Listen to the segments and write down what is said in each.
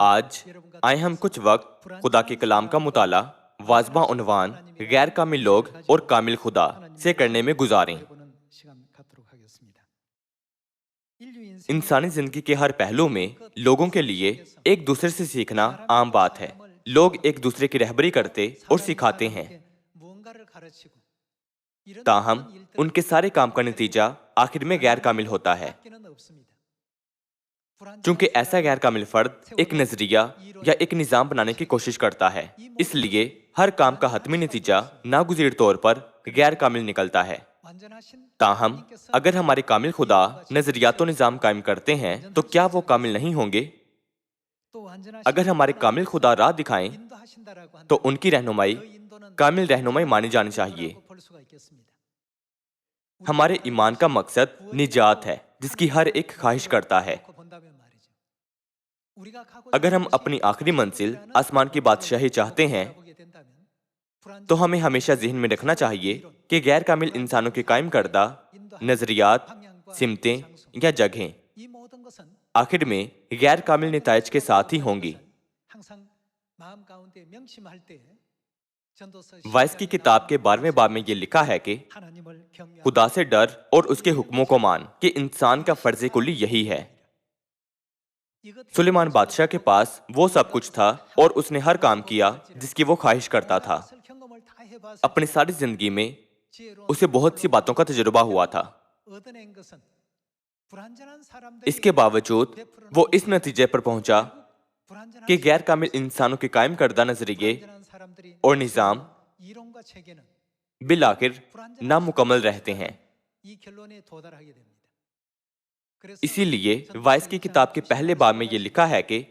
آج آئے ہم کچھ وقت خدا کے کلام کا مطالعہ واضح عنوان غیر کامل لوگ اور کامل خدا سے کرنے میں گزاریں۔ انسانی زندگی کے ہر پہلو میں لوگوں کے لیے ایک دوسرے سے سیکھنا عام بات ہے۔ لوگ ایک دوسرے کی رہبری کرتے اور سکھاتے ہیں، تاہم ان کے سارے کام کا نتیجہ آخر میں غیر کامل ہوتا ہے، چونکہ ایسا غیر کامل فرد ایک نظریہ یا ایک نظام بنانے کی کوشش کرتا ہے، اس لیے ہر کام کا حتمی نتیجہ ناگزیر طور پر غیر کامل نکلتا ہے۔ تاہم اگر ہمارے کامل خدا نظریات و نظام قائم کرتے ہیں تو کیا وہ کامل نہیں ہوں گے؟ اگر ہمارے کامل خدا راہ دکھائیں تو ان کی رہنمائی کامل رہنمائی مانی جانی چاہیے۔ ہمارے ایمان کا مقصد نجات ہے، جس کی ہر ایک خواہش کرتا ہے۔ اگر ہم اپنی آخری منزل آسمان کی بادشاہی چاہتے ہیں تو ہمیں ہمیشہ ذہن میں رکھنا چاہیے کہ غیر کامل انسانوں کے قائم کردہ نظریات، سمتیں یا جگہیں آخر میں غیر کامل نتائج کے ساتھ ہی ہوں گی۔ وائس کی کتاب کے 12ویں باب میں یہ لکھا ہے کہ خدا سے ڈر اور اس کے حکموں کو مان، کہ انسان کا فرض کلی یہی ہے۔ سلیمان بادشاہ کے پاس وہ سب کچھ تھا اور اس نے ہر کام کیا جس کی وہ خواہش کرتا تھا۔ اپنی ساری زندگی میں اسے بہت سی باتوں کا تجربہ ہوا تھا۔ اس کے باوجود وہ اس نتیجے پر پہنچا کہ غیر کامل انسانوں کے قائم کردہ نظریے اور نظام بالآخر نامکمل رہتے ہیں۔ اسی لیے وائس کی کتاب کے پہلے باب میں یہ لکھا ہے کہ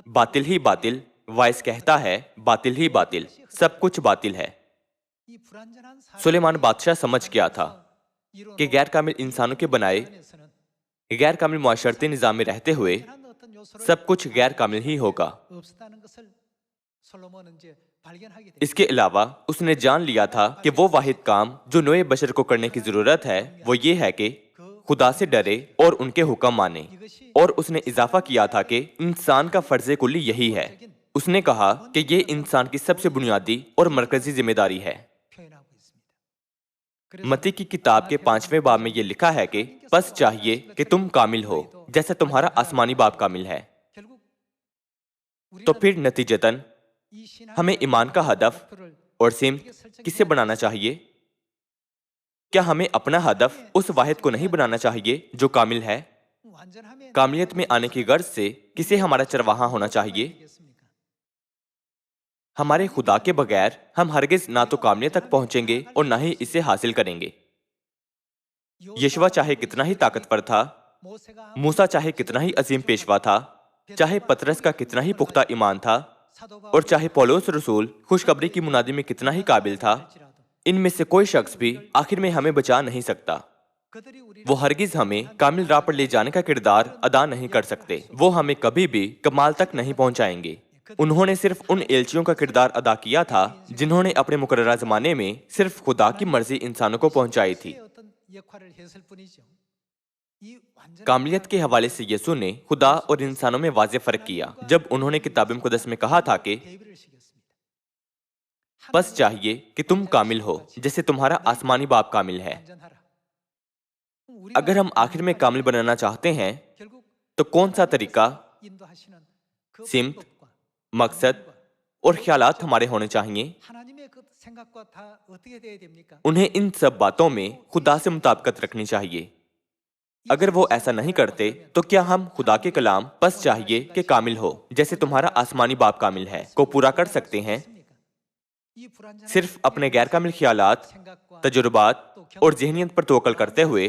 باطل ہی باطل، وائس کہتا ہے باطل ہی باطل، سب کچھ باطل ہے۔ سلیمان بادشاہ سمجھ گیا تھا کہ غیر کامل انسانوں کے بنائے غیر کامل معاشرتی نظام میں رہتے ہوئے سب کچھ غیر کامل ہی ہوگا۔ اس کے علاوہ اس نے جان لیا تھا کہ وہ واحد کام جو نوع بشر کو کرنے کی ضرورت ہے وہ یہ ہے کہ خدا سے ڈرے اور ان کے حکم مانے، اور اس نے اضافہ کیا تھا کہ انسان کا فرض کلی یہی ہے۔ اس نے کہا کہ یہ انسان کی سب سے بنیادی اور مرکزی ذمہ داری ہے۔ متی کی کتاب کے 5ویں باب میں یہ لکھا ہے کہ بس چاہیے کہ تم کامل ہو جیسے تمہارا آسمانی باپ کامل ہے۔ تو پھر نتیجتاً ہمیں ایمان کا ہدف اور سمت کسے بنانا چاہیے؟ کیا ہمیں اپنا ہدف اس واحد کو نہیں بنانا چاہیے جو کامل ہے؟ کاملیت میں آنے کی غرض سے کسے ہمارا چرواہا ہونا چاہیے؟ ہمارے خدا کے بغیر ہم ہرگز نہ تو کاملیت تک پہنچیں گے اور نہ ہی اسے حاصل کریں گے۔ یشوع چاہے کتنا ہی طاقتور تھا، موسیٰ چاہے کتنا ہی عظیم پیشوا تھا، چاہے پطرس کا کتنا ہی پختہ ایمان تھا، اور چاہے پولس رسول خوشخبری کی منادی میں کتنا ہی قابل تھا، ان میں سے کوئی شخص بھی آخر میں ہمیں بچا نہیں سکتا۔ وہ ہرگز ہمیں کامل راہ پر لے جانے کا کردار ادا نہیں کر سکتے۔ وہ ہمیں کبھی بھی کمال تک نہیں پہنچائیں گے۔ انہوں نے صرف ان ایلچیوں کا کردار ادا کیا تھا جنہوں نے اپنے مقررہ زمانے میں صرف خدا کی مرضی انسانوں کو پہنچائی تھی۔ کاملیت کے حوالے سے یسوع نے خدا اور انسانوں میں واضح فرق کیا جب انہوں نے کتاب مقدس میں کہا تھا کہ بس چاہیے کہ تم کامل ہو جیسے تمہارا آسمانی باپ کامل ہے۔ اگر ہم آخر میں کامل بنانا چاہتے ہیں تو کون سا طریقہ، سمت، مقصد اور خیالات ہمارے ہونے چاہیے؟ انہیں ان سب باتوں میں خدا سے مطابقت رکھنی چاہیے۔ اگر وہ ایسا نہیں کرتے تو کیا ہم خدا کے کلام بس چاہیے کہ کامل ہو جیسے تمہارا آسمانی باپ کامل ہے کو پورا کر سکتے ہیں؟ صرف اپنے غیر کامل خیالات، تجربات اور ذہنیت پر توکل کرتے ہوئے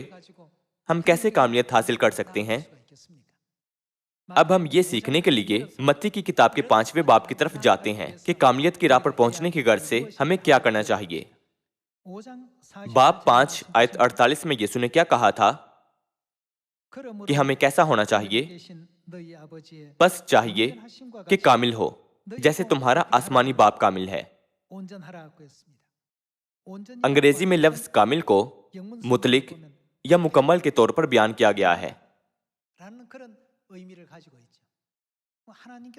ہم کیسے کاملیت حاصل کر سکتے ہیں؟ اب ہم یہ سیکھنے کے لیے متی کی کتاب کے 5ویں باب کی طرف جاتے ہیں کہ کاملیت کی راہ پر پہنچنے کی غرض سے ہمیں کیا کرنا چاہیے۔ باب 5 آیت 48 میں یسوع نے کیا کہا تھا کہ ہمیں کیسا ہونا چاہیے؟ بس چاہیے کہ کامل ہو جیسے تمہارا آسمانی باپ کامل ہے۔ انگریزی میں لفظ کامل کو مطلق یا مکمل کے طور پر بیان کیا گیا ہے۔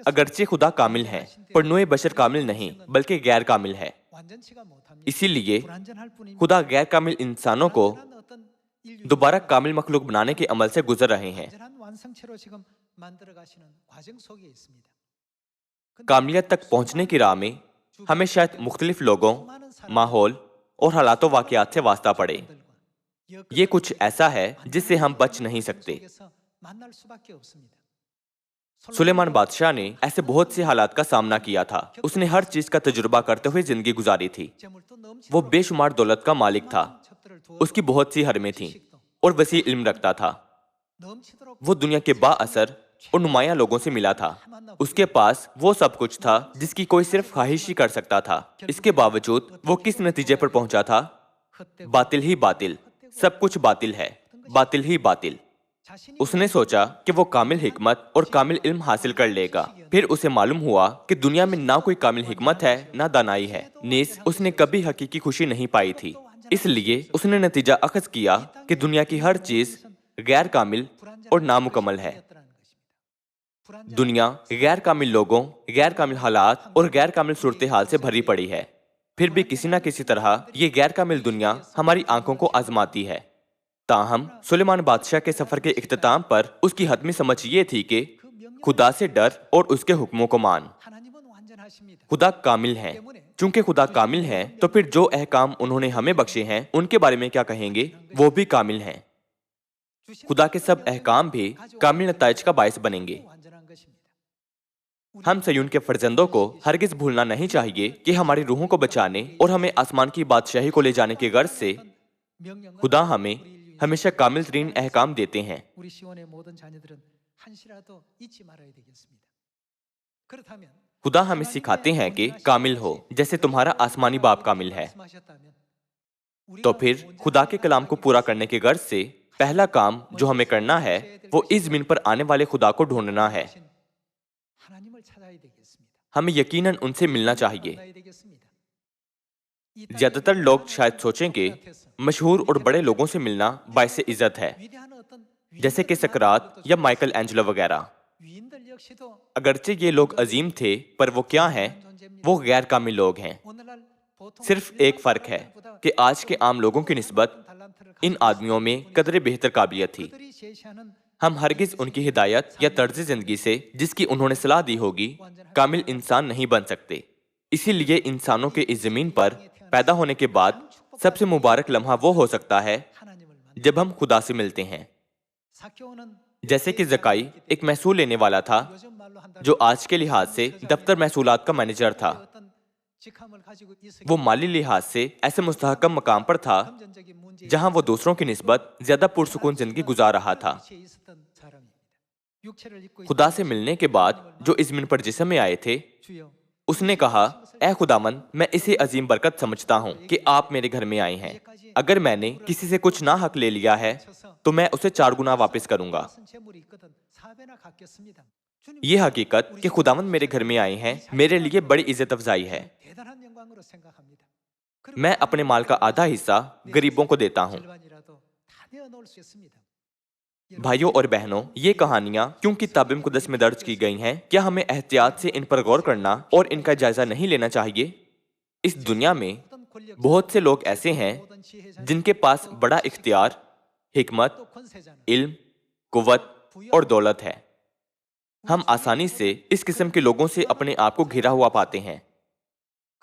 अगरचे खुदा कामिल है, पर नोए बशर कामिल नहीं बल्कि गैर कामिल है। इसीलिए खुदा गैर कामिल इंसानों को दोबारा कामिल मखलूक बनाने के अमल से गुजर रहे हैं। कामिलियत तक पहुंचने की राह में हमें शायद मुख्तलिफ लोगों, माहौल और हालातों वाकयात से वास्ता पड़े। ये कुछ ऐसा है जिससे हम बच नहीं सकते। सुलेमान बादशाह ने ऐसे बहुत से हालात का सामना किया था। उसने हर चीज का तजुर्बा करते हुए जिंदगी गुजारी थी। वो बेशुमार दौलत का मालिक था। उसकी बहुत सी हरमें थीं और वसी इल्म रखता था। वो दुनिया के बाअसर और नुमाया लोगों से मिला था। उसके पास वो सब कुछ था जिसकी कोई सिर्फ ख्वाहिश ही कर सकता था। इसके बावजूद वो किस नतीजे पर पहुंचा था? बातिल ही बातिल, सब कुछ बातिल है, बातिल ही बातिल। उसने सोचा कि वो कामिल हिकमत और कामिल इल्म हासिल कर लेगा। फिर उसे मालूम हुआ कि दुनिया में ना कोई कामिल हिकमत है ना दानाई है। नीस उसने कभी हकीकी खुशी नहीं पाई थी। इसलिए उसने नतीजा अखज़ किया कि दुनिया की हर चीज गैर कामिल और नामुकम्मल है। दुनिया गैर कामिल लोगों, गैर कामिल हालात और गैर कामिल सूरत हाल से भरी पड़ी है। फिर भी किसी न किसी तरह ये गैर कामिल दुनिया हमारी आंखों को आजमाती है। ताहम सुलेमान बादशाह के सफर के इख्तिताम पर उसकी हतमी समझ ये थी कि खुदा से डर और उसके हुक्मों को मान। खुदा कामिल है। चूंकि खुदा कामिल है तो फिर जो अहकाम उन्होंने हमें बख्शे हैं उनके बारे में क्या कहेंगे? वो भी कामिल हैं। खुदा के सब अहकाम भी कामिल नताइज का बायस बनेंगे। हम सयून के फर्जंदों को हरगिज भूलना नहीं चाहिए कि हमारी रूहों को बचाने और हमें आसमान की बादशाही को ले जाने की गर्ज से खुदा हमें हमेशा कामिल तरीन अहकाम देते हैं। खुदा हमें सिखाते हैं कि कामिल हो जैसे तुम्हारा आसमानी बाप कामिल है। तो फिर खुदा के कलाम को पूरा करने के गर्ज से पहला काम जो हमें करना है वो इस जमीन पर आने वाले खुदा को ढूंढना है। हमें यकीनन उनसे मिलना चाहिए। ज्यादातर लोग शायद सोचें कि मशहूर और बड़े लोगों से मिलना बाइस इज्जत है, जैसे कि सकरात या माइकल एंजेलो वगैरह। अगरचे ये लोग अजीम थे, पर वो क्या हैं? वो गैर कामिल लोग हैं। सिर्फ एक फर्क है कि आज के आम लोगों की निस्बत इन आदमियों में कदरे बेहतर काबिलियत थी। हम हरगिज उनकी हिदायत या तर्ज जिंदगी से जिसकी उन्होंने सलाह दी होगी कामिल इंसान नहीं बन सकते। इसीलिए इंसानों के इस जमीन पर पैदा होने के बाद सबसे मुबारक लम्हा वो हो सकता है जब हम खुदा से मिलते हैं। जैसे कि जकाई एक महसूल लेने वाला था जो आज के लिहाज से दफ्तर महसूलात का मैनेजर था। वो माली लिहाज से ऐसे मुस्तहकम मकाम पर था जहां वो दूसरों की निस्बत ज्यादा पुरसुकून जिंदगी गुजार रहा था। खुदा से मिलने के बाद जो इस जमीन पर जिस्म में आए थे, उसने कहा, ऐ खुदामंद, मैं इसे अजीम बरकत समझता हूँ कि आप मेरे घर में आए हैं। अगर मैंने किसी से कुछ ना हक ले लिया है तो मैं उसे 4 गुना वापस करूंगा। ये हकीकत कि खुदावंद मेरे घर में आए हैं मेरे लिए बड़ी इज्जत अफजाई है। मैं अपने माल का आधा हिस्सा गरीबों को देता हूँ। भाइयों और बहनों, ये कहानियां क्यों किताब मुक़द्दस में दर्ज की गई हैं? क्या हमें एहतियात से इन पर गौर करना और इनका जायजा नहीं लेना चाहिए? इस दुनिया में बहुत से लोग ऐसे हैं जिनके पास बड़ा इख्तियार, हिकमत, इल्म, कुव्वत और दौलत है। हम आसानी से इस किस्म के लोगों से अपने आप को घिरा हुआ पाते हैं।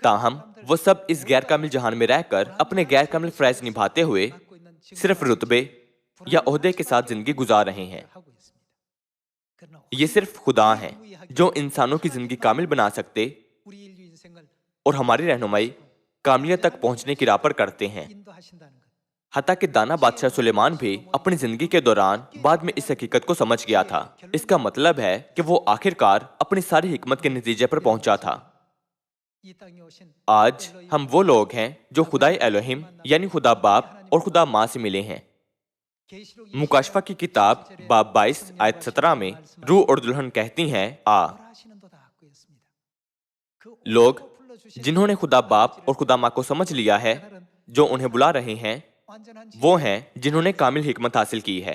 ताहम वो सब इस गैर कामिल जहान में रहकर अपने गैर कामिल फर्ज निभाते हुए सिर्फ रुतबे या ओहदे के साथ जिंदगी गुजार रहे हैं। ये सिर्फ खुदा हैं जो इंसानों की जिंदगी कामिल बना सकते और हमारी रहनुमाई कामिलियत तक पहुंचने की राह पर करते हैं। हत्ता कि दाना बादशाह सुलेमान भी अपनी जिंदगी के दौरान बाद में इस हकीकत को समझ गया था। इसका मतलब है कि वो आखिरकार अपनी सारी हिकमत के नतीजे पर पहुंचा था। आज हम वो लोग हैं जो खुदाई एलोहिम यानी खुदा बाप और खुदा माँ से मिले हैं। मुकाशफा की किताब बाब 22 आयत 17 में रूह और दुल्हन कहती हैं, आ। लोग जिन्होंने खुदा बाप और खुदा माँ को समझ लिया है, जो उन्हें बुला रहे हैं, वो हैं जिन्होंने कामिल हिकमत हासिल की है।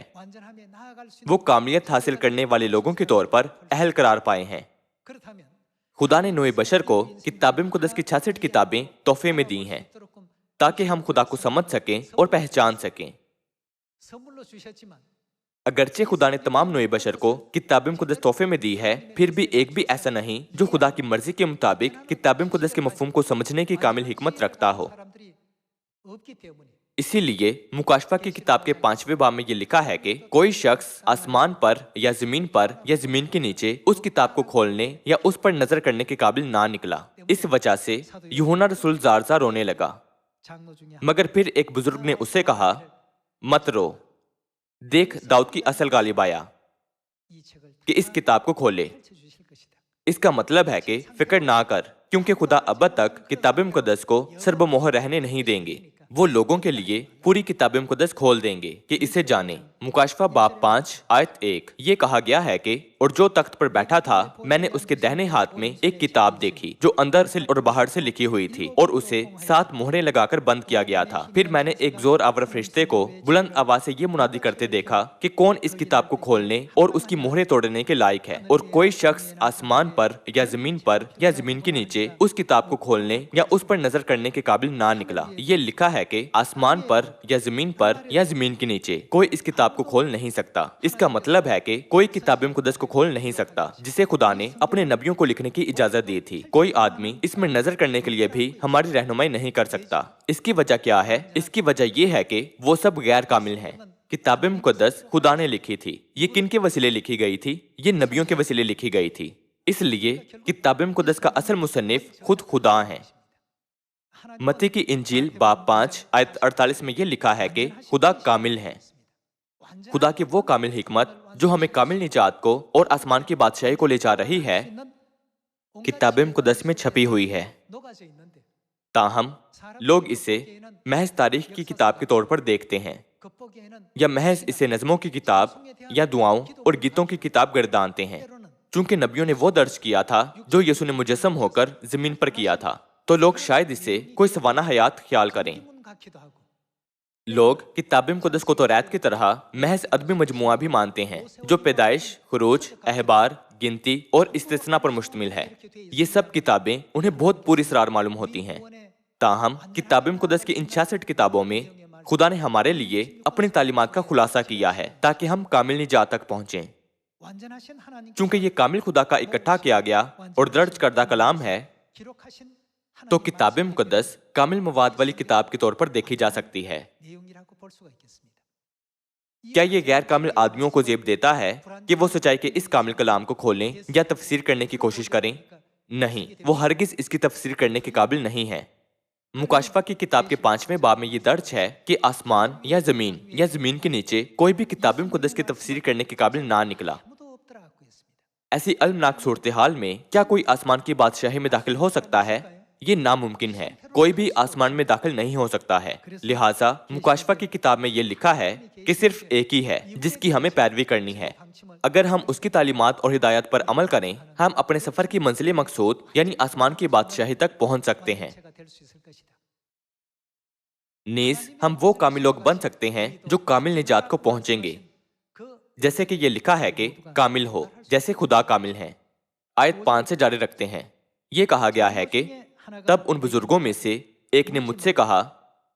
वो कामिलियत हासिल करने वाले लोगों के तौर पर अहल करार पाए हैं। खुदा ने नोए बशर को किताब मुकद्दस की 66 किताबें तोहफे में दी हैं ताकि हम खुदा को समझ सकें और पहचान सकें। अगरचे खुदा ने तमाम नोए बशर को किताब मुकद्दस तोहफे में दी है, फिर भी एक भी ऐसा नहीं जो खुदा की मर्जी के मुताबिक किताब मुकद्दस के मफहूम को समझने की कामिल हिकमत रखता हो। इसीलिए मुकाशफा की किताब के 5वें बाब में ये लिखा है कि कोई शख्स आसमान पर या जमीन के नीचे उस किताब को खोलने या उस पर नजर करने के काबिल ना निकला। इस वजह से यूहन्ना रसूल जार रोने लगा, मगर फिर एक बुजुर्ग ने उससे कहा, मत रो, देख दाऊद की असल गालिब आया कि इस किताब को खोले। इसका मतलब है कि फिक्र ना कर, क्योंकि खुदा अब तक किताब मुकद्दस को सर्वमोहर रहने नहीं देंगे। वो लोगों के लिए पूरी किताब मुकद्दस खोल देंगे कि इसे जाने। मुकाशफा बाब 5 आयत 1 ये कहा गया है कि और जो तख्त पर बैठा था मैंने उसके दाहिने हाथ में एक किताब देखी जो अंदर से और बाहर से लिखी हुई थी और उसे 7 मोहरें लगाकर बंद किया गया था। फिर मैंने एक जोर आवर फरिश्ते को बुलंद आवाज से ये मुनादी करते देखा कि कौन इस किताब को खोलने और उसकी मोहरें तोड़ने के लायक है। और कोई शख्स आसमान पर या जमीन के नीचे उस किताब को खोलने या उस पर नजर करने के काबिल ना निकला। ये लिखा है कि आसमान पर या जमीन के नीचे कोई इस किताब को खोल नहीं सकता। इसका मतलब है कि कोई किताब मुकद्दस को खोल नहीं सकता जिसे खुदा ने अपने नबियों को लिखने की इजाजत दी थी। कोई आदमी इसमें नजर करने के लिए भी हमारी रहनुमाई नहीं कर सकता। इसकी वजह क्या है? इसकी वजह यह है कि वो सब गैर कामिल हैं। किताब मुकद्दस खुदा ने लिखी थी। ये किन के वसीले लिखी गई थी? ये नबियों के वसीले लिखी गई थी। इसलिए किताब मुकद्दस का असल मुसन्निफ खुद खुदा है। मत्ती की इंजील बाब 5 आयत 48 में यह लिखा है कि खुदा कामिल है। खुदा की वो कामिल हिकमत जो हमें कामिल निजात को और आसमान की बादशाही को ले जा रही है किताब मुकद्दस में छपी हुई है। ताहम लोग इसे महज तारीख की किताब के तौर पर देखते हैं या महज इसे नज़मों की किताब या दुआओं और गीतों की किताब गर्दानते हैं। चूंकि नबियों ने वो दर्ज किया था जो यीशु ने मुजस्सम होकर जमीन पर किया था, तो लोग शायद इसे कोई सवाना हयात ख्याल करें। लोग किताब मुकद्दस को तौरात की तरह महज अदबी मजमुआ भी मानते हैं जो पैदाइश, खुरूज, अहबार, गिनती और इस्तिस्ना पर मुश्तमिल है। ये सब किताबें उन्हें बहुत पूरी इसरार मालूम होती हैं। ताहम किताब मुकद्दस की इन 66 किताबों में खुदा ने हमारे लिए अपनी तालीमात का खुलासा किया है ताकि हम कामिल निजात तक पहुंचें। चूंकि ये कामिल खुदा का इकट्ठा किया गया और दर्ज करदा कलाम है, तो किताब मुकद्दस कामिल मवाद वाली किताब के तौर पर देखी जा सकती है। क्या ये गैर कामिल आदमियों को जेब देता है कि वो सच्चाई के इस कामिल कलाम को खोलें या तफसीर करने की कोशिश करें? नहीं, वो हरगिज इसकी तफसीर करने के काबिल नहीं है। मुकाशफा की किताब के 5वें बाब में ये दर्ज है कि आसमान या जमीन के नीचे कोई भी किताब मुकद्दस की तफसीर करने के काबिल ना निकला। ऐसी अलमनाक सूरत हाल में क्या कोई आसमान की बादशाही में दाखिल हो सकता है? ये नामुमकिन है। कोई भी आसमान में दाखिल नहीं हो सकता है। लिहाजा मुकाशफा की किताब में ये लिखा है कि सिर्फ एक ही है जिसकी हमें पैरवी करनी है। अगर हम उसकी तालीमात और हिदायत पर अमल करें, हम अपने सफर की मंजिल मकसूद यानी आसमान की बादशाही तक पहुंच सकते हैं। नीज हम वो कामिल लोग बन सकते हैं जो कामिल निजात को पहुंचेंगे, जैसे कि ये लिखा है कि कामिल हो जैसे खुदा कामिल है। आयत 5 से जारी रखते हैं। ये कहा गया है कि तब उन बुजुर्गों में से एक ने मुझसे कहा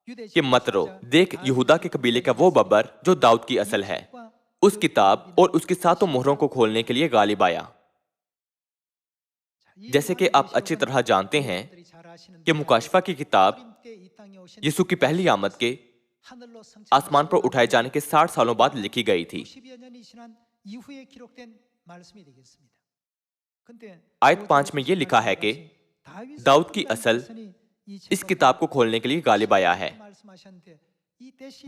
कि मत रो, देख यहूदा के कबीले का वो बब्बर जो दाऊद की असल है, उस किताब और उसकी 7 मोहरों को खोलने के लिए गालिब आया। जैसे कि आप अच्छी तरह जानते हैं कि मुकाशफा की किताब यीशु की पहली आमद के आसमान पर उठाए जाने के 60 सालों बाद लिखी गई थी। आयत 5 में यह लिखा है कि दाऊद की असल इस किताब को खोलने के लिए गालिब आया है।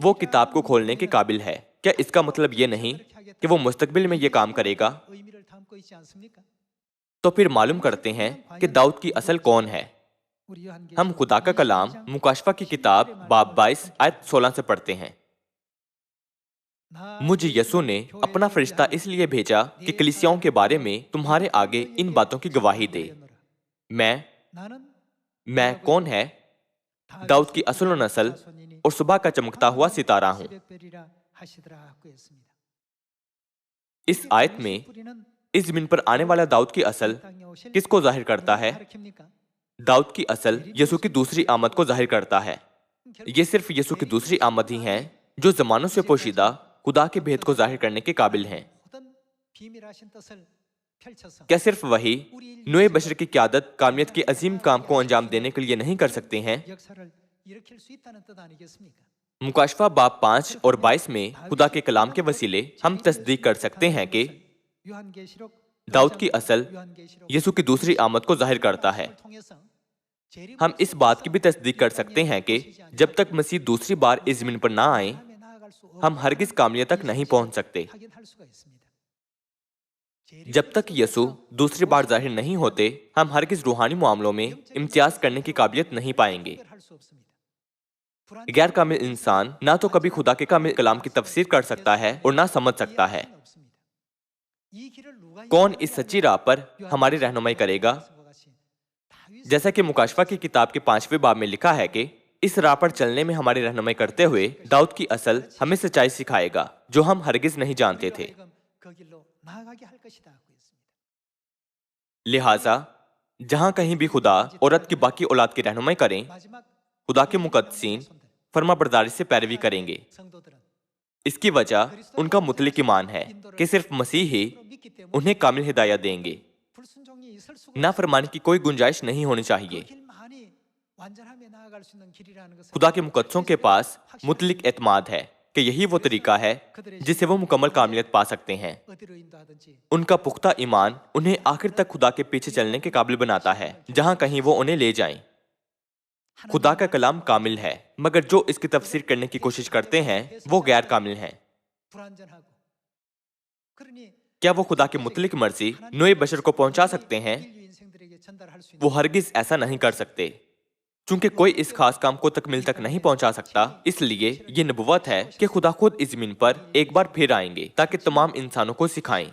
वो किताब को खोलने के काबिल है। क्या इसका मतलब ये नहीं कि वो मुस्तकबिल में ये काम करेगा? तो फिर मालूम करते हैं कि दाऊद की असल कौन है। हम खुदा का कलाम मुकाशफा की किताब बाब 22 आयत 16 से पढ़ते हैं। मुझे यीशु ने अपना फरिश्ता इसलिए भेजा कि कलीसियाओं के बारे में तुम्हारे आगे इन बातों की गवाही दे। मैं कौन है? दाऊद की असल नस्ल और सुबह का चमकता हुआ सितारा हूं। इस आयत में इस जमीन पर आने वाला दाऊद की असल किसको जाहिर करता है? दाऊद की असल यसू की दूसरी आमद को जाहिर करता है। ये सिर्फ यसू की दूसरी आमद ही है जो जमानों से पोशीदा खुदा के भेद को जाहिर करने के काबिल हैं। क्या सिर्फ वही नए बशर की क़यादत कामियत के अजीम काम को अंजाम देने के लिए नहीं कर सकते हैं? मुकाशफा बाब 5 और 22 में खुदा के कलाम के वसीले हम तस्दीक कर सकते हैं कि दाऊद की असल यसू की दूसरी आमद को जाहिर करता है। हम इस बात की भी तस्दीक कर सकते हैं कि जब तक मसीह दूसरी बार इस जमीन पर ना आए, हम हरगिज कामिलियत तक नहीं पहुंच सकते। जब तक यसू दूसरी बार जाहिर नहीं होते, हम हरगिज रूहानी मामलों में इम्तियाज करने की काबिलियत नहीं पाएंगे। गैर कामिल इंसान ना तो कभी खुदा के कामिल कलाम की तफसीर कर सकता है और ना समझ सकता है। कौन इस सच्ची राह पर हमारी रहनुमाई करेगा? जैसा कि मुकाशफा की किताब के 5वें बाब में लिखा है कि इस राह पर चलने में हमारी रहनुमाई करते हुए दाऊद की असल हमें सच्चाई सिखाएगा जो हम हरगिज नहीं जानते थे। लिहाजा जहां कहीं भी खुदा औरत की बाकी औलाद की रहनुमाई करें, खुदा के मुकद्दसीन फर्माबरदारी से पैरवी करेंगे। इसकी वजह उनका मुतलिक ईमान है कि सिर्फ मसीह ही उन्हें कामिल हिदायत देंगे। नाफरमानी की कोई गुंजाइश नहीं होनी चाहिए। खुदा के मुकद्दसों के पास मुतलिक एतमाद है कि यही वो तरीका है जिससे वो मुकम्मल कामिलियत पा सकते हैं। उनका पुख्ता ईमान उन्हें आखिर तक खुदा के पीछे चलने के काबिल बनाता है, जहां कहीं वो उन्हें ले जाएं। खुदा का कलाम कामिल है, मगर जो इसकी तफसीर करने की कोशिश करते हैं वो गैर कामिल हैं। क्या वो खुदा की मुतलिक मर्जी नए बशर को पहुंचा सकते हैं? वो हरगिज ऐसा नहीं कर सकते। चूंकि कोई इस खास काम को तकमील तक नहीं पहुंचा सकता, इसलिए ये नबुवत है कि खुदा खुद इस जमीन पर एक बार फिर आएंगे ताकि तमाम इंसानों को सिखाएं।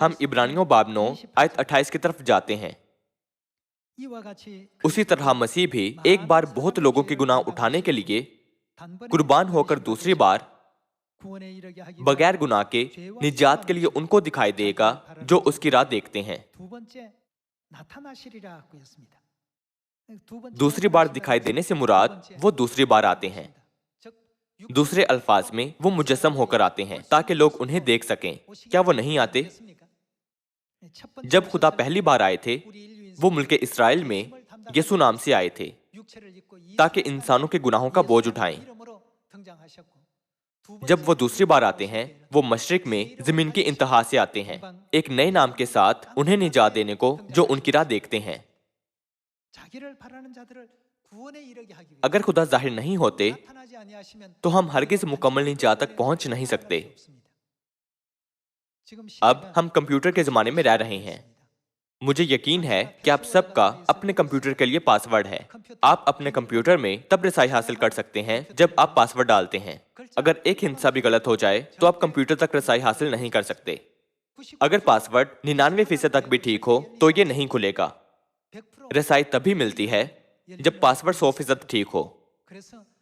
हम इब्रानियों बाब 9 आयत 28 की तरफ जाते हैं। उसी तरह मसीह भी एक बार बहुत लोगों के गुनाह उठाने के लिए कुर्बान होकर दूसरी बार बगैर गुनाह के निजात के लिए उनको दिखाई देगा जो उसकी राह देखते हैं। दूसरी बार दिखाई देने से मुराद वो दूसरी बार आते हैं। दूसरे अल्फाज में वो मुजस्सम होकर आते हैं ताकि लोग उन्हें देख सकें। क्या वो नहीं आते? जब खुदा पहली बार आए थे, वो मुल्क इस्राएल में यसू नाम से आए थे ताकि इंसानों के गुनाहों का बोझ उठाएं। जब वो दूसरी बार आते हैं, वो मशरिक में जमीन की इंतहा से आते हैं, एक नए नाम के साथ उन्हें निजात देने को जो उनकी राह देखते हैं। अगर खुदा जाहिर नहीं होते तो हम हरगिज मुकम्मल निजात तक पहुंच नहीं सकते। अब हम कंप्यूटर के जमाने में रह रहे हैं। मुझे यकीन है कि आप सबका अपने कंप्यूटर के लिए पासवर्ड है। आप अपने कंप्यूटर में तब रसाई हासिल कर सकते हैं जब आप पासवर्ड डालते हैं। अगर एक हिस्सा भी गलत हो जाए तो आप कंप्यूटर तक रसाई हासिल नहीं कर सकते। अगर पासवर्ड 99% तक भी ठीक हो तो ये नहीं खुलेगा। रसाई तभी मिलती है जब पासवर्ड 100% ठीक हो।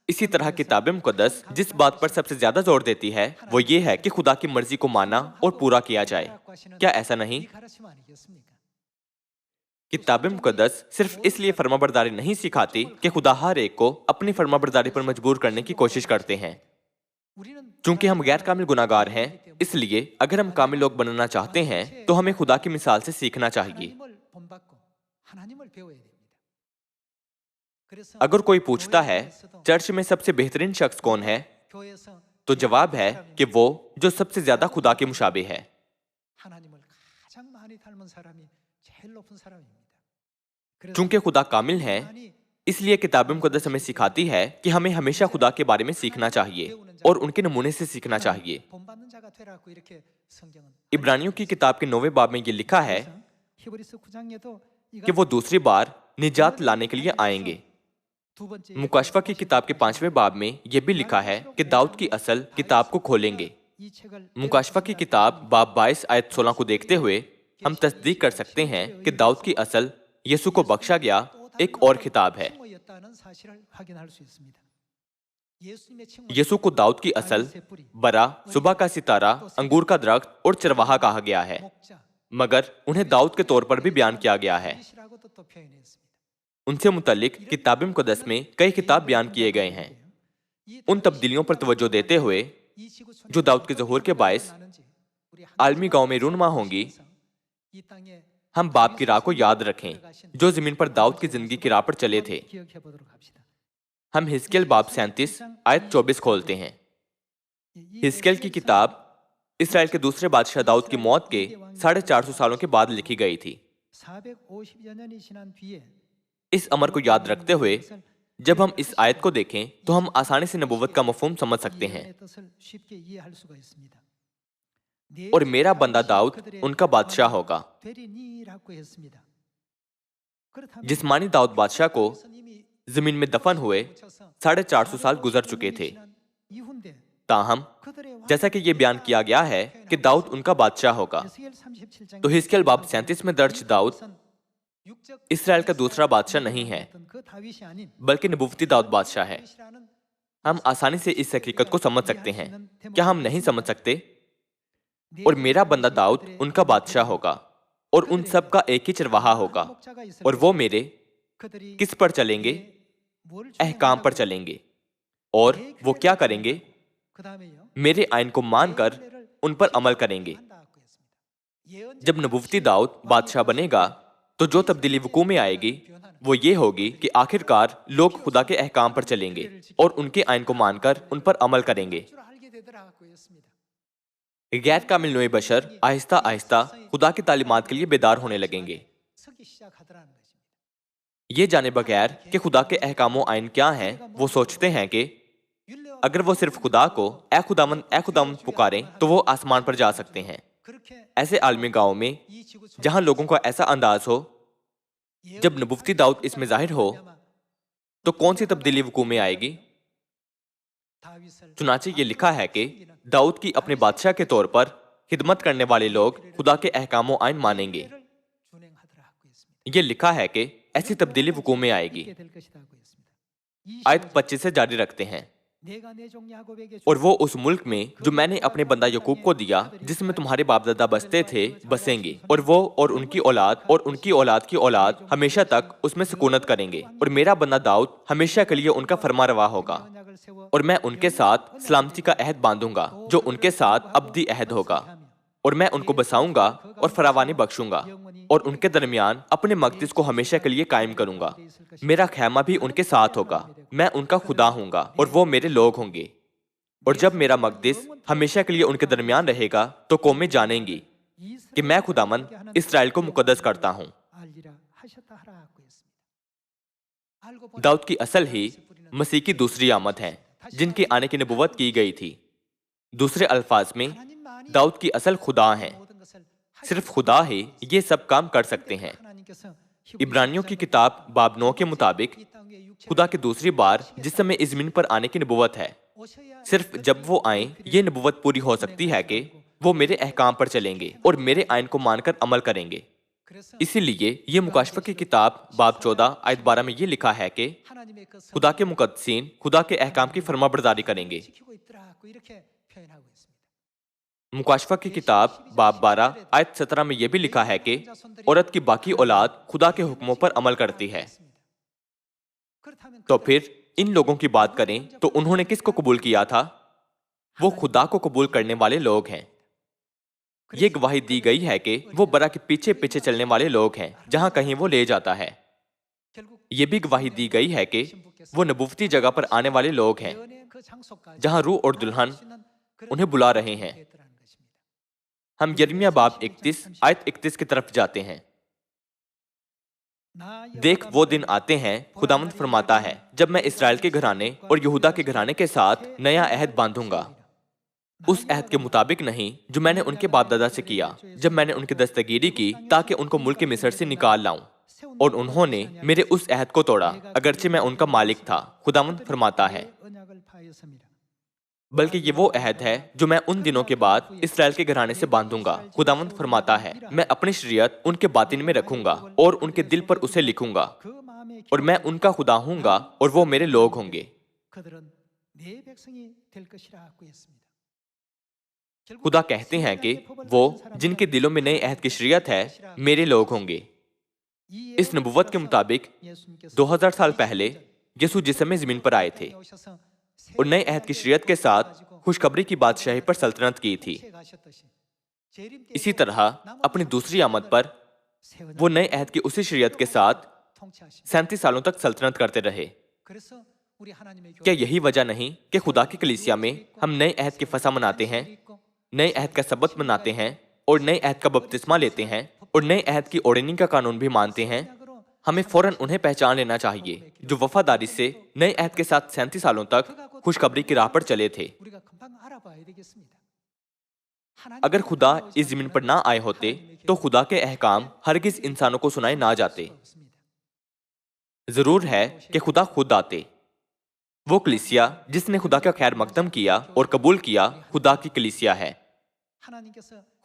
इसी तरह किताब मुकद्दस जिस बात पर सबसे ज्यादा जोर देती है वो ये है कि खुदा की मर्जी को माना और पूरा किया जाए। क्या ऐसा नहीं? किताब मुकद्दस सिर्फ इसलिए फर्माबरदारी नहीं सिखाती कि खुदा हर एक को अपनी फर्माबरदारी पर मजबूर करने की कोशिश करते हैं। चूंकि हम गैर कामिल गुनाहगार हैं, इसलिए अगर हम कामिल लोग बनना चाहते हैं तो हमें खुदा की मिसाल से सीखना चाहिए। अगर कोई पूछता है चर्च में सबसे बेहतरीन शख्स कौन है, तो जवाब है कि वो जो सबसे ज्यादा खुदा के मुशाबे है। चूंकि खुदा कामिल है, इसलिए किताब मुकद्दस हमें सिखाती है कि हमें हमेशा खुदा के बारे में सीखना चाहिए और उनके नमूने से सीखना चाहिए। इब्रानियों की किताब के 9वें बाब में ये लिखा है कि वो दूसरी बार निजात लाने के लिए आएंगे। मुकाशफा की किताब के 5वें बाब में यह भी लिखा है कि दाऊद की असल किताब को खोलेंगे। मुकाशफा की किताब बाब 22 आयत 16 को देखते हुए हम तस्दीक कर सकते हैं कि दाऊद की असल यसू को बख्शा गया एक और खिताब है। यीशु को दाऊद की असल, बरा, सुबह का सितारा, अंगूर का दरख्त और चरवाहा कहा गया है, मगर उन्हें दाऊद के तौर पर भी बयान किया गया है। उनसे मुतल्लिक किताब मुकद्दस में कई किताब बयान किए गए हैं। उन तब्दीलियों पर तवज्जो देते हुए जो दाऊद के ज़हूर के बायस आलमी गांव में रूनुमा होंगी, हम बाप की राह को याद रखें जो जमीन पर दाऊद की जिंदगी की राह पर चले थे। हम हिजकिय्याल बाब 37 आयत 24 खोलते हैं। हिजकिय्याल की किताब इसराइल के दूसरे बादशाह दाऊद की मौत के 450 सालों के बाद लिखी गई थी। इस अमर को याद रखते हुए जब हम इस आयत को देखें तो हम आसानी से नबूवत का मफहूम समझ सकते हैं। और मेरा बंदा दाऊद उनका बादशाह होगा। जिस्मानी दाऊद बादशाह को जमीन में दफन हुए 450 साल गुजर चुके थे। ताहम जैसा कि यह बयान किया गया है कि दाऊद उनका बादशाह होगा, तो हिजकिय्याल बाब 37 में दर्ज दाऊद इसराइल का दूसरा बादशाह नहीं है, बल्कि नबूवती दाऊद बादशाह है। हम आसानी से इस हकीकत को समझ सकते हैं। क्या हम नहीं समझ सकते? और मेरा बंदा दाऊद उनका बादशाह होगा और उन सब का एक ही चरवाहा होगा, और वो मेरे किस पर चलेंगे? अहकाम पर चलेंगे। और वो क्या करेंगे? मेरे आइन को मानकर उन पर अमल करेंगे। जब नबूवती दाऊद बादशाह बनेगा तो जो तब्दीली वकू में आएगी वो ये होगी कि आखिरकार लोग खुदा के अहकाम पर चलेंगे और उनके आइन को मानकर उन पर अमल करेंगे। गैर कामिल नोए बशर आहिस्ता आहिस्ता खुदा की तालीमात के लिए बेदार होने लगेंगे, ये जाने बगैर कि खुदा के अहकामो आइन क्या हैं। वो सोचते हैं कि अगर वो सिर्फ खुदा को ए खुदावंद पुकारें तो वो आसमान पर जा सकते हैं। ऐसे आलमी गांव में जहां लोगों का ऐसा अंदाज हो, जब नबूवती दाऊद इसमें जाहिर हो तो कौन सी तब्दीली वकू में आएगी? चुनाचे ये लिखा है कि दाऊद की अपने बादशाह के तौर पर खिदमत करने वाले लोग खुदा के अहकामो आइन मानेंगे। ये लिखा है कि ऐसी तब्दीली वकू में आएगी। आयत 25 से जारी रखते हैं। और वो उस मुल्क में जो मैंने अपने बंदा यकूब को दिया, जिसमें तुम्हारे बाप दादा बसते थे, बसेंगे, और वो और उनकी औलाद और उनकी औलाद की औलाद हमेशा तक उसमें सुकूनत करेंगे। और मेरा बंदा दाऊद हमेशा के लिए उनका फरमारवा होगा, और मैं उनके साथ सलामती का अहद बांधूंगा जो उनके साथ अब्दी अहद होगा। और मैं उनको बसाऊंगा और फरावानी बख्शूंगा, और उनके दरमियान अपने मकदस को हमेशा के लिए कायम करूंगा। मेरा खैमा भी उनके साथ होगा, मैं उनका खुदा हूंगा और वो मेरे लोग होंगे। और जब मेरा मकदस हमेशा के लिए उनके दरमियान रहेगा तो कौमें जानेंगी कि मैं खुदामंद इसराइल को मुकद्दस करता हूं। दाऊद की असल ही मसीह की दूसरी आमद है, जिनकी आने की नबुव्वत की गई थी। दूसरे अल्फाज में दाऊद की असल खुदा है। सिर्फ खुदा ही ये सब काम कर सकते हैं। इब्रानियों की किताब बाब 9 के मुताबिक खुदा की दूसरी बार जिस समय इस जमीन पर आने की नबुव्वत है, सिर्फ जब वो आए ये नबुव्वत पूरी हो सकती है कि वो मेरे अहकाम पर चलेंगे और मेरे आइन को मानकर अमल करेंगे। इसीलिए ये मुकाशफा की किताब बाब 14 आयत 12 में ये लिखा है कि खुदा के मुकद्दसीन खुदा के अहकाम की फरमाबरदारी करेंगे। मुकाशफा की किताब बाब 12 आयत 17 में यह भी लिखा है कि औरत की बाकी औलाद खुदा के हुक्मों पर अमल करती है। तो फिर इन लोगों की बात करें तो उन्होंने किसको कबूल किया था? वो खुदा को कबूल करने वाले लोग हैं। ये गवाही दी गई है कि वो बरा के पीछे पीछे चलने वाले लोग हैं जहां कहीं वो ले जाता है। ये भी गवाही दी गई है कि वो नबूवती जगह पर आने वाले लोग हैं जहां रूह और दुल्हन उन्हें बुला रहे हैं। हम यिर्मयाह बाब 31 आयत 31 की तरफ जाते हैं। देख वो दिन आते हैं, खुदावंद फरमाता है, जब मैं इसराइल के घराने और यहूदा के घराने के साथ नया अहद बांधूंगा, उस अहद के मुताबिक नहीं जो मैंने उनके बाप दादा से किया जब मैंने उनकी दस्तगीरी की ताकि उनको मुल्क मिस्र से निकाल लाऊं। और उन्होंने मेरे उस अहद को तोड़ा, अगरचे मैं उनका मालिक था, खुदावंद फरमाता है। بلکہ یہ وہ عہد ہے جو میں ان دنوں کے بعد اسرائیل کے گھرانے سے باندھوں گا۔ خداوند فرماتا ہے، میں اپنی شریعت ان کے باطن میں رکھوں گا اور ان کے دل پر اسے لکھوں گا، اور میں ان کا خدا ہوں گا اور وہ میرے لوگ ہوں گے۔ خدا کہتے ہیں کہ وہ جن کے دلوں میں نئے عہد کی شریعت ہے میرے لوگ ہوں گے۔ اس نبوت کے مطابق 2000 سال پہلے یسوع جسم میں زمین پر آئے تھے اور نئے عہد کی شریعت کے ساتھ خوشخبری کی بادشاہی پر سلطنت کی تھی۔ اسی طرح اپنی دوسری آمد پر وہ نئے عہد کی اسی شریعت کے ساتھ 37 سالوں تک سلطنت کرتے رہے۔ کیا یہی وجہ نہیں کہ خدا کی کلیسیا میں ہم نئے عہد کی فسح مناتے ہیں، نئے عہد کا سبت مناتے ہیں اور نئے عہد کا بپتسمہ لیتے ہیں اور نئے عہد کی اوڑھنی کا قانون بھی مانتے ہیں؟ ہمیں فوراً انہیں پہچان لینا چاہیے جو وفاداری سے نئے عہد کے ساتھ 37 سالوں تک خوشخبری کی راہ پر چلے تھے۔ اگر خدا اس زمین پر نہ آئے ہوتے تو خدا کے احکام ہرگز انسانوں کو سنائے نہ جاتے۔ ضرور ہے کہ خدا خود آتے۔ وہ کلیسیا جس نے خدا کا خیر مقدم کیا اور قبول کیا خدا کی کلیسیا ہے۔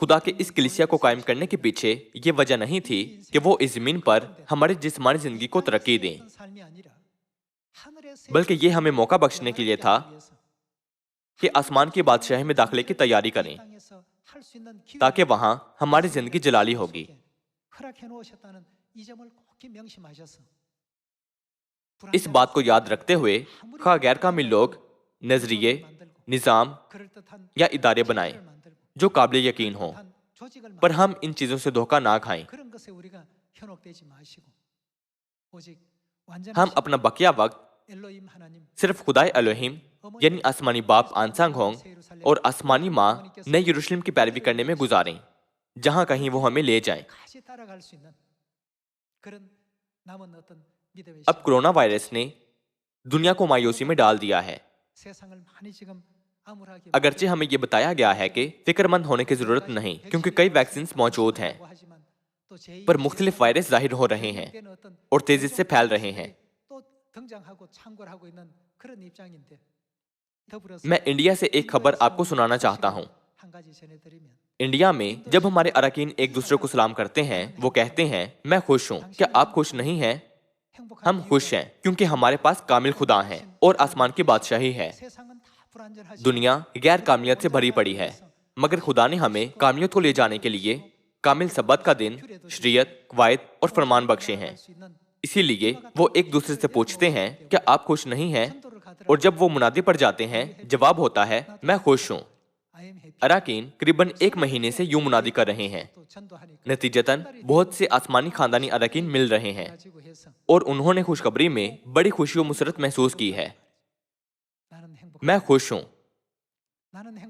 خدا کے اس کلیسیا کو قائم کرنے کے پیچھے یہ وجہ نہیں تھی کہ وہ اس زمین پر ہماری جسمانی زندگی کو ترقی دیں، بلکہ یہ ہمیں موقع بخشنے کے لیے تھا کہ آسمان کی بادشاہی میں داخلے کی تیاری کریں، تاکہ وہاں ہماری زندگی جلالی ہوگی۔ اس بات کو یاد رکھتے ہوئے خواہ غیر کامل لوگ نظریے، نظام یا ادارے بنائیں جو قابل یقین ہوں، پر ہم ان چیزوں سے دھوکہ نہ کھائیں۔ ہم اپنا بقیہ وقت صرف خدائے الوہیم یعنی آسمانی باپ آنسانگ ہونگ اور آسمانی ماں نئے یروشلم کی پیروی کرنے میں گزاریں، جہاں کہیں وہ ہمیں لے جائیں۔ اب کرونا وائرس نے دنیا کو مایوسی میں ڈال دیا ہے۔ اگرچہ ہمیں یہ بتایا گیا ہے کہ فکر مند ہونے کی ضرورت نہیں کیونکہ کئی ویکسینز موجود ہیں، پر مختلف وائرس ظاہر ہو رہے ہیں اور تیزی سے پھیل رہے ہیں۔ میں انڈیا سے ایک خبر آپ کو سنانا چاہتا ہوں۔ انڈیا میں جب ہمارے اراکین ایک دوسرے کو سلام کرتے ہیں وہ کہتے ہیں میں خوش ہوں، کیا آپ خوش نہیں ہیں؟ ہم خوش ہیں کیونکہ ہمارے پاس کامل خدا ہیں اور آسمان کی بادشاہی ہے۔ دنیا غیر کاملیت سے بھری پڑی ہے، مگر خدا نے ہمیں کاملیت کو لے جانے کے لیے کامل سبت کا دن، شریعت، قواعد اور فرمان بخشے ہیں۔ اسی لیے وہ ایک دوسرے سے پوچھتے ہیں کیا آپ خوش نہیں ہیں؟ اور جب وہ منادی پر جاتے ہیں جواب ہوتا ہے میں خوش ہوں۔ اراکین قریباً 1 مہینے سے یوں منادی کر رہے ہیں۔ نتیجتاً بہت سے آسمانی خاندانی اراکین مل رہے ہیں اور انہوں نے خوشخبری میں بڑی خوشی و مسرت محسوس کی ہے۔ میں خوش ہوں،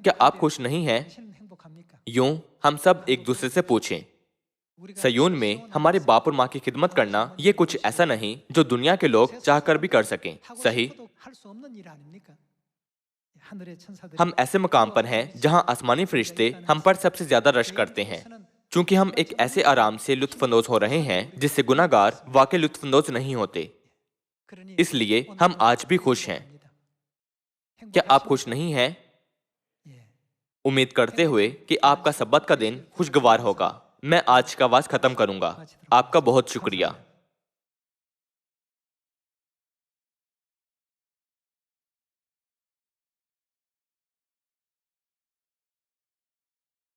کیا آپ خوش نہیں ہیں؟ یوں ہم سب ایک دوسرے سے پوچھیں۔ سیون میں ہمارے باپ اور ماں کی خدمت کرنا یہ کچھ ایسا نہیں جو دنیا کے لوگ چاہ کر بھی کر سکیں، صحیح؟ ہم ایسے مقام پر ہیں جہاں آسمانی فرشتے ہم پر سب سے زیادہ رشک کرتے ہیں، چونکہ ہم ایک ایسے آرام سے لطف اندوز ہو رہے ہیں جس سے گناہ گار واقعی لطف اندوز نہیں ہوتے۔ اس لیے ہم آج بھی خوش ہیں۔ کیا آپ خوش نہیں ہیں؟ امید کرتے ہوئے کہ آپ کا سبت کا دن خوشگوار ہوگا، میں آج کا واعظ ختم کروں گا۔ آپ کا بہت شکریہ۔